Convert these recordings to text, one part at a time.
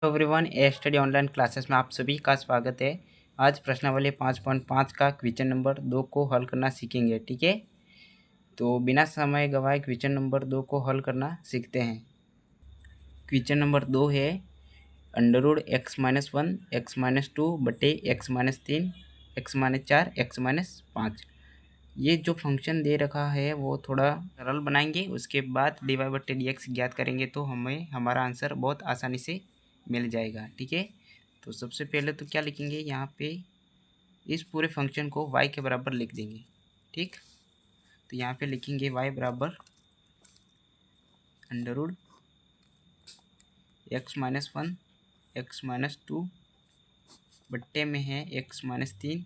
Everyone, ए study online classes में आप सभी का स्वागत है। आज प्रश्नावली 5.5 का क्वेश्चन नंबर 2 को हल करना सीखेंगे। ठीक है, तो बिना समय गवाए क्वेश्चन नंबर 2 को हल करना सीखते हैं। क्वेश्चन नंबर 2 है √x-1 x-2 बटे x-3 x-4 x-5। ये जो फंक्शन दे रखा है वो थोड़ा सरल बनाएंगे, उसके बाद dy/dx ज्ञात करेंगे तो हमें हमारा आंसर बहुत आसानी से मिल जाएगा। ठीक है, तो सबसे पहले तो क्या लिखेंगे, यहाँ पे इस पूरे फंक्शन को y के बराबर लिख देंगे। ठीक, तो यहाँ पे लिखेंगे y बराबर √x-1 x-2 बट्टे में है x-3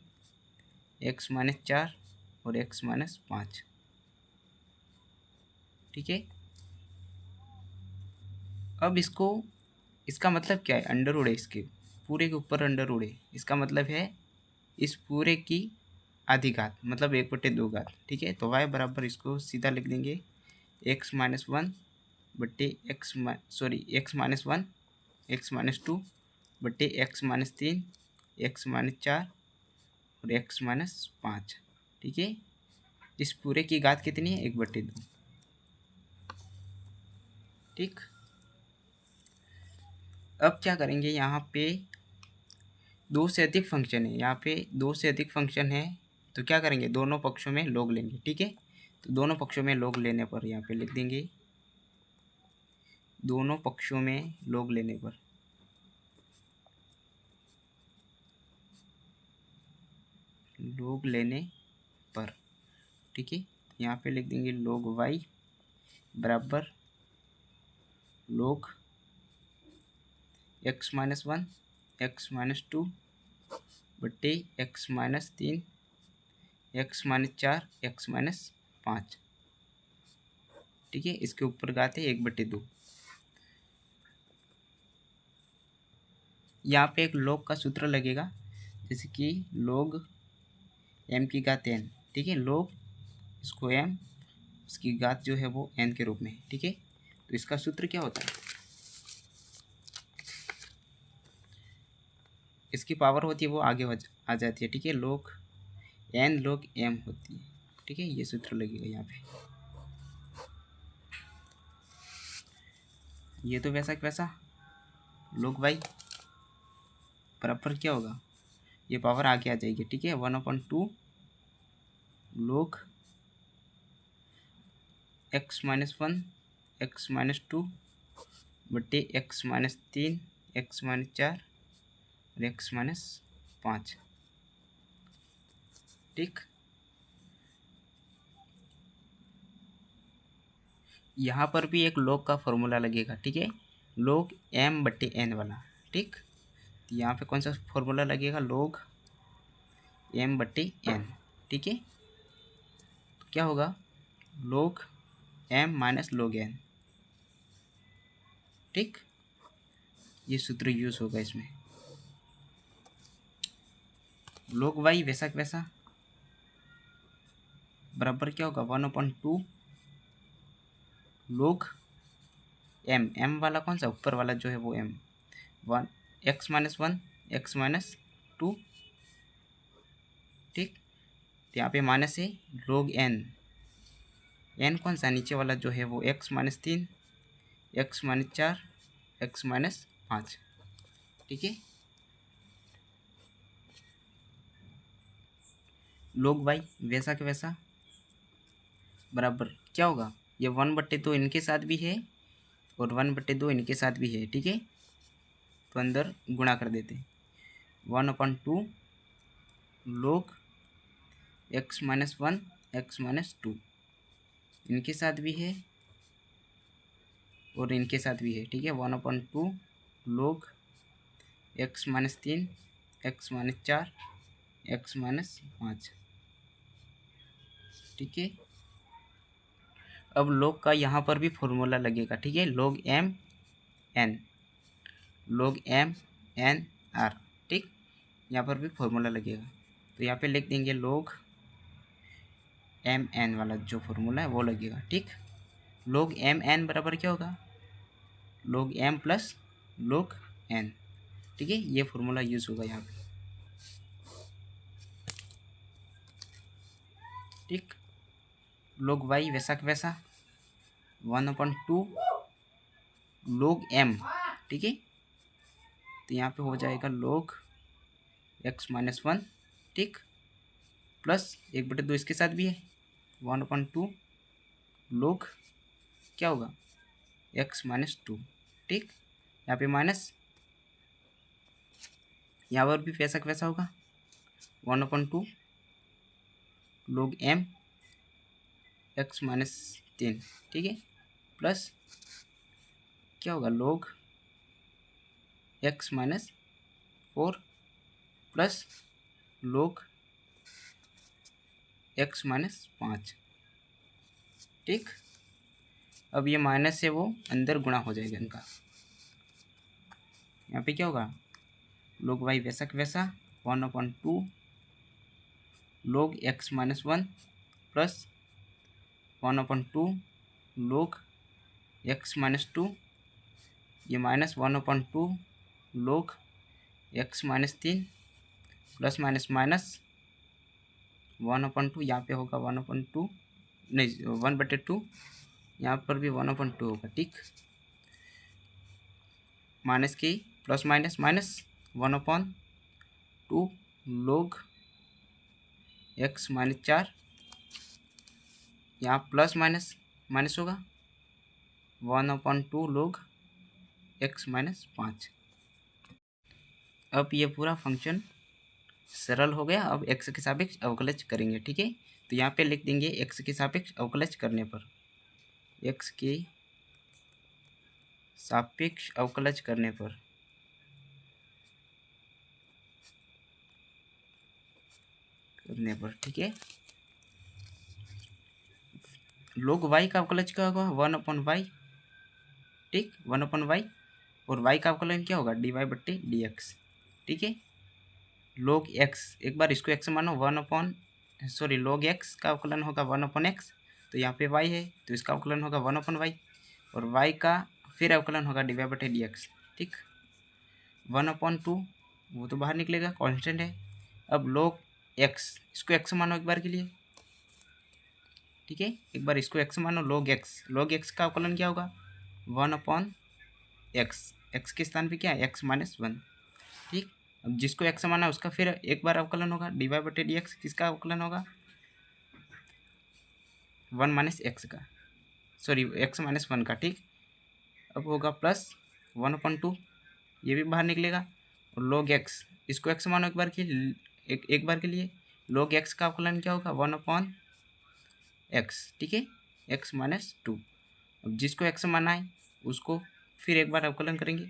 x-4 और x-5। ठीक है, अब इसका मतलब क्या है, अंडर रूट है, इसके पूरे के ऊपर अंडर रूट है, इसका मतलब है इस पूरे की आधी घात, मतलब 1/2 घात। ठीक है, तो y बराबर इसको सीधा लिख देंगे x-1 बट्टे x-1 x-2 बट्टे x-3 x-4 और x-5। ठीक है, इस पूरे की घात कितनी है, 1/2। ठीक, अब क्या करेंगे, यहाँ पे 2 से अधिक फंक्शन है, यहाँ पे 2 से अधिक फंक्शन है, तो क्या करेंगे, दोनों पक्षों में लॉग लेंगे। ठीक है, तो दोनों पक्षों में लॉग लेने पर यहाँ पे लिख देंगे, दोनों पक्षों में लॉग लेने पर ठीक है, यहाँ पे लिख देंगे log y बराबर log x-1 x-2 बट्टे x-3 x-4 x-5। ठीक है, इसके ऊपर घात है 1/2। यहाँ पे एक log का सूत्र लगेगा, जैसे कि log m की घात n। ठीक है, log इसको m, इसकी घात जो है वो n के रूप में। ठीक है, तो इसका सूत्र क्या होता है, इसकी पावर होती है वो आगे आ जाती है। ठीक है, log n log m होती है। ठीक है, ये सूत्र लगेगा यहाँ पे। ये तो वैसा वैसा log y बराबर क्या होगा, ये पावर आगे आ जाएगी। ठीक है, 1/2 log x-1 x-2 बट्टे x-3 x-4 और x-5। ठीक, यहाँ पर भी एक log का फॉर्मूला लगेगा। ठीक है, log m/n वाला। ठीक, तो यहाँ पे कौन सा फॉर्मूला लगेगा, log m/n। ठीक है, तो क्या होगा, log m minus log n। ठीक, ये सूत्र यूज होगा इसमें। log y वैसा वैसा बराबर क्या होगा, 1/2 log m वाला कौन सा, ऊपर वाला जो है वो m, 1 x-1 x-2। ठीक, तो यहाँ पे माइनस है, log n कौन सा, नीचे वाला जो है वो x-3 x-4 x-5। ठीक है, log y वैसा के वैसा बराबर क्या होगा, ये 1/2 इनके साथ भी है और 1/2 इनके साथ भी है। ठीक है, तो अंदर गुणा कर देते, 1/2 log x-1 x-2 इनके साथ भी है और इनके साथ भी है। ठीक है, 1/2 log x-3 x-4 x-5। ठीक है, अब log का यहाँ पर भी फॉर्मूला लगेगा। ठीक है, log m n r। ठीक, यहाँ पर भी फॉर्मूला लगेगा, तो यहाँ पे लिख देंगे log m n वाला जो फॉर्मूला है वो लगेगा। ठीक, log m n बराबर क्या होगा, log m plus log N. ठीक है, ये फॉर्मूला यूज़ होगा यहाँ पे। ठीक, log y वैसा का वैसा 1/2 log m। ठीक है, तो यहाँ पे हो जाएगा log x-1। ठीक, प्लस 1/2 इसके साथ भी है 1/2 log क्या होगा x-2। ठीक, यहाँ पे माइनस, यहाँ पर भी वैसा का वैसा होगा 1/2 log m x-3। ठीक है, प्लस क्या होगा log x-4 plus log x-5। ठीक, अब ये माइनस से वो अंदर गुणा हो जाएगा इनका। यहाँ पे क्या होगा log y वैसा का वैसा 1/2 log x-1 plus 1/2 log x-2, ये minus 1/2 log x-3 plus minus minus 1/2, यहाँ पे होगा 1/2 नहीं 1/2, यहाँ पर भी 1/2 होगा। ठीक, माइनस की plus minus minus 1/2 log x-4, यहाँ प्लस माइनस माइनस होगा 1/2 log x-5। अब ये पूरा फंक्शन सरल हो गया। अब x के सापेक्ष अवकलज करेंगे। ठीक है, तो यहाँ पे लिख देंगे x के सापेक्ष अवकलज करने पर, x के सापेक्ष अवकलज करने पर ठीक है, log y का अवकलज क्या होगा 1/y। ठीक, 1/y, और y का अवकलन क्या होगा dy/dx। ठीक है, log x, एक बार इसको x मानो log x का अवकलन होगा 1/x, तो यहाँ पे y है तो इसका अवकलन होगा 1/y, और y का फिर अवकलन होगा dy/dx। ठीक, 1/2 वो तो बाहर निकलेगा, कांस्टेंट है। अब log x, इसको x मानो एक बार के लिए। ठीक है, एक बार इसको x मानो log x का अवकलन क्या होगा 1/x, x के स्थान पे क्या है x-1। ठीक, अब जिसको x माना उसका फिर एक बार अवकलन होगा dy/dx, किसका अवकलन होगा 1 - x का, सॉरी x-1 का। ठीक, अब होगा प्लस 1/2, ये भी बाहर निकलेगा, और log x, इसको x मानो एक बार के एक बार के लिए, log x का अवकलन क्या होगा 1/x। ठीक है, x-2, अब जिसको x माना है उसको फिर एक बार अवकलन करेंगे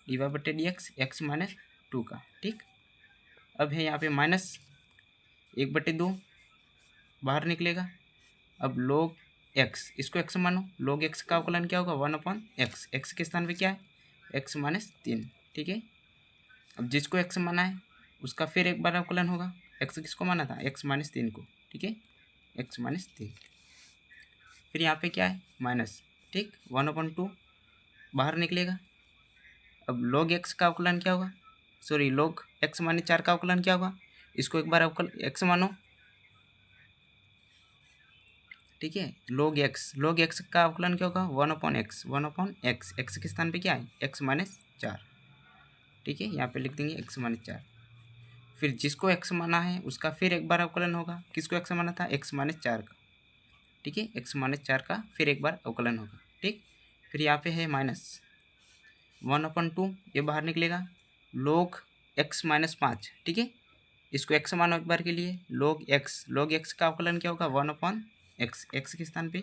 dy/dx x-2 का। ठीक, अब है यहाँ पे माइनस 1/2 बाहर निकलेगा। अब log x, इसको x मानो, log x का अवकलन क्या होगा 1/x, x के स्थान पे क्या है x-3। ठीक है, अब जिसको x माना है उसका फिर एक बार अवकलन होगा, x किसको माना था x-3 को। ठीक है, x-3, फिर यहाँ पे क्या है माइनस। ठीक, 1/2 बाहर निकलेगा। अब log x का अवकलन क्या होगा, सॉरी log x-4 का अवकलन क्या होगा, इसको एक बार अवकल x मानो। ठीक है, log x का अवकलन क्या होगा 1/x, x के स्थान पे क्या है x-4। ठीक है, यहाँ पे लिख देंगे x-4, फिर जिसको x माना है उसका फिर एक बार अवकलन होगा, किसको x माना था x-4 का। ठीक है, x-4 का फिर एक बार अवकलन होगा। ठीक, फिर यहाँ पे है माइनस 1/2, ये बाहर निकलेगा, log x-5। ठीक है, इसको x मानो एक बार के लिए, log x का अवकलन क्या होगा 1/x, x के स्थान पे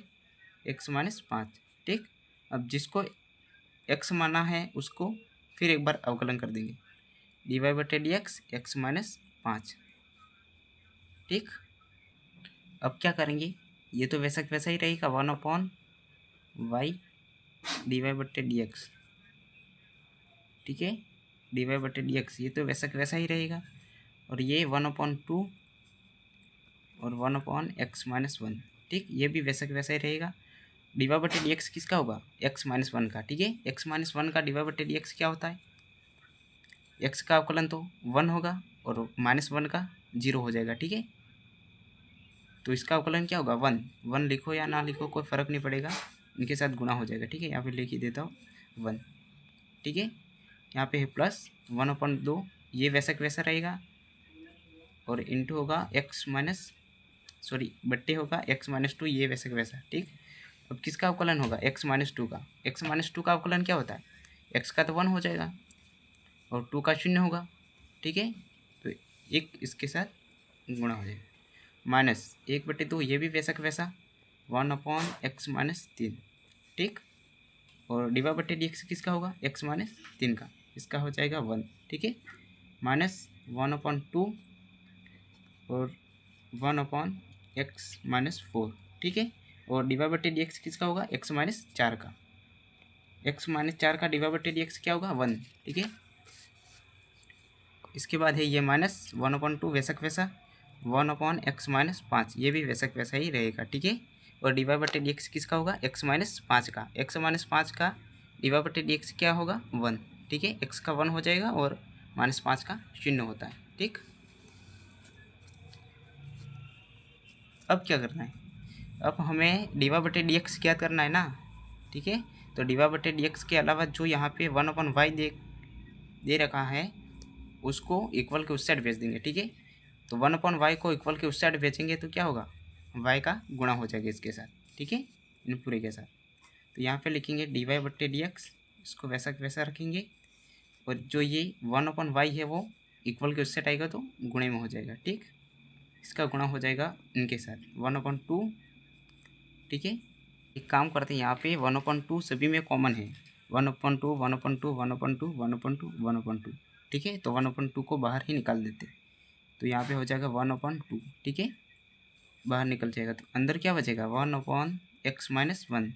x-5। ठीक, अब जिसको x माना है उसको फिर एक बार अवकलन कर देंगे dy/dx x-5। ठीक, अब क्या करेंगे, ये तो वैसा वैसा ही रहेगा 1/y dy/dx। ठीक है, dy/dx ये तो वैसा वैसा ही रहेगा, और ये 1/2 और 1/x-1। ठीक, ये भी वैसा वैसा ही रहेगा। dy/dx किसका होगा x-1 का। ठीक है, x-1 का dy/dx क्या होता है एक्स का अवकलन तो 1 होगा और -1 का 0 हो जाएगा, ठीक है। तो इसका अवकलन क्या होगा 1, 1 लिखो या ना लिखो कोई फ़र्क नहीं पड़ेगा, इनके साथ गुणा हो जाएगा, ठीक है। यहाँ पे लिख ही देता हूँ 1, ठीक है। यहाँ पे है प्लस 1/2, ये वैसा का वैसा रहेगा और इंटू होगा बट्टे होगा x-2, ये वैसे का वैसा, ठीक। अब किसका अवकलन होगा x-2 का, x-2 का अवकलन क्या होता है, x का तो 1 हो जाएगा और 2 का 0 होगा, ठीक है। तो एक इसके साथ गुणा हो जाएगा, -1/2, ये भी वैसा का वैसा 1/x-3, ठीक। और dy/dx किसका होगा x-3 का, इसका हो जाएगा 1, ठीक है। -1/2 और 1/x-4, ठीक है। और dy/dx किसका होगा x-4 का, x-4 का dy/dx क्या होगा 1, ठीक है। इसके बाद है ये -1/2 वैसा का वैसा 1/x-5, ये भी वैसा का वैसा ही रहेगा, ठीक है। और dy/dx किसका होगा x-5 का, x-5 का dy/dx क्या होगा 1, ठीक है। x का 1 हो जाएगा और -5 का 0 होता है, ठीक। अब क्या करना है, अब हमें dy/dx क्या करना है ना, ठीक है। तो dy/dx के अलावा जो यहाँ पे 1/y दे रखा है उसको इक्वल के उस साइड भेज देंगे, ठीक है। तो 1/y को इक्वल के उस साइड भेजेंगे तो क्या होगा y का गुणा हो जाएगा इसके साथ, ठीक है, इन पूरे के साथ। तो यहाँ पे लिखेंगे dy/dx, इसको वैसा वैसा रखेंगे और जो ये 1/y है वो इक्वल के उस साइड आएगा तो गुणे में हो जाएगा, ठीक। इसका गुणा हो जाएगा इनके साथ 1/2, ठीक है। एक काम करते हैं, यहाँ पे 1/2 सभी में कॉमन है, 1/2 1/2 1/2 1/2 1/2, ठीक है। तो 1/2 को बाहर ही निकाल देते, तो यहाँ पे हो जाएगा 1/2, ठीक है, बाहर निकल जाएगा। तो अंदर क्या बचेगा 1/x-1,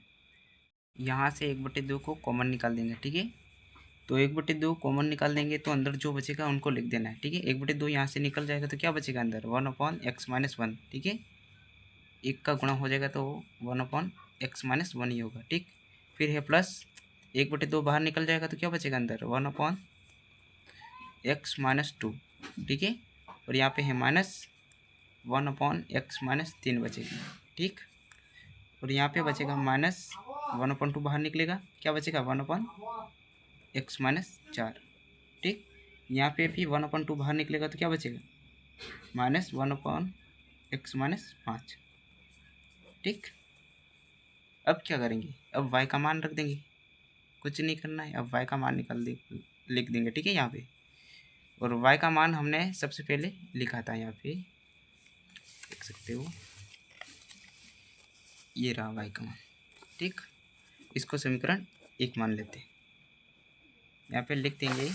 यहाँ से 1/2 को कॉमन निकाल देंगे, ठीक है। तो 1/2 कॉमन निकाल देंगे तो अंदर जो बचेगा उनको लिख देना है, ठीक है। 1/2 यहाँ से निकल जाएगा तो क्या बचेगा अंदर 1/x-1, ठीक है। एक का गुणा हो जाएगा तो 1/x-1 ही होगा, ठीक। फिर है प्लस 1/2 बाहर निकल जाएगा तो क्या बचेगा अंदर 1/x-2, ठीक है। और यहाँ पे है -1/x-3 बचेगी, ठीक। और यहाँ पे बचेगा -1/2 बाहर निकलेगा, क्या बचेगा 1/x-4, ठीक। यहाँ पे भी 1/2 बाहर निकलेगा तो क्या बचेगा -1/x-5, ठीक। अब क्या करेंगे, अब y का मान रख देंगे, कुछ नहीं करना है, अब y का मान लिख देंगे, ठीक है यहाँ पे। और y का मान हमने सबसे पहले लिखा था, यहाँ पे देख सकते हो, ये रहा y का मान, ठीक। इसको समीकरण 1 मान लेते हैं, यहाँ पे लिख देंगे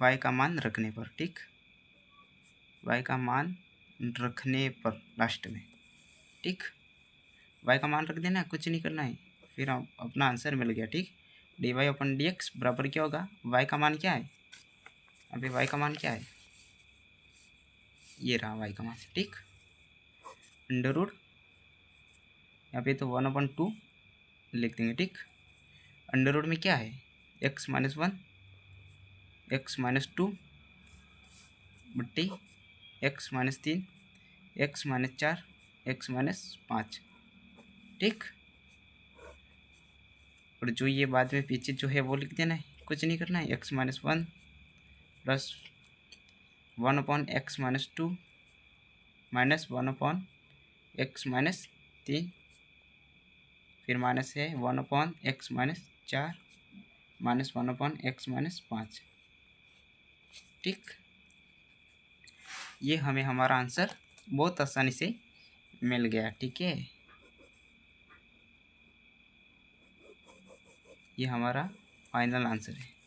y का मान रखने पर, ठीक, y का मान रखने पर लास्ट में, ठीक, y का मान रख देना, कुछ नहीं करना है, फिर हम अपना आंसर मिल गया, ठीक। dy/dx बराबर क्या होगा, y का मान क्या है, अभी y का मान क्या है, ये रहा y का मान, ठीक। अंडर रूट यहाँ पे तो 1/2 लिख देंगे, ठीक। अंडर रूट में क्या है x-1 x-2 बट्टी x-3 x-4 x-5, ठीक। और जो ये बाद में पीछे जो है वो लिख देना है, कुछ नहीं करना है, x-1 plus 1/x-2 minus 1/x-3, फिर माइनस है 1/x-4 माइनस 1/x-5, ठीक। ये हमें हमारा आंसर बहुत आसानी से मिल गया, ठीक है। ये हमारा फाइनल आंसर है।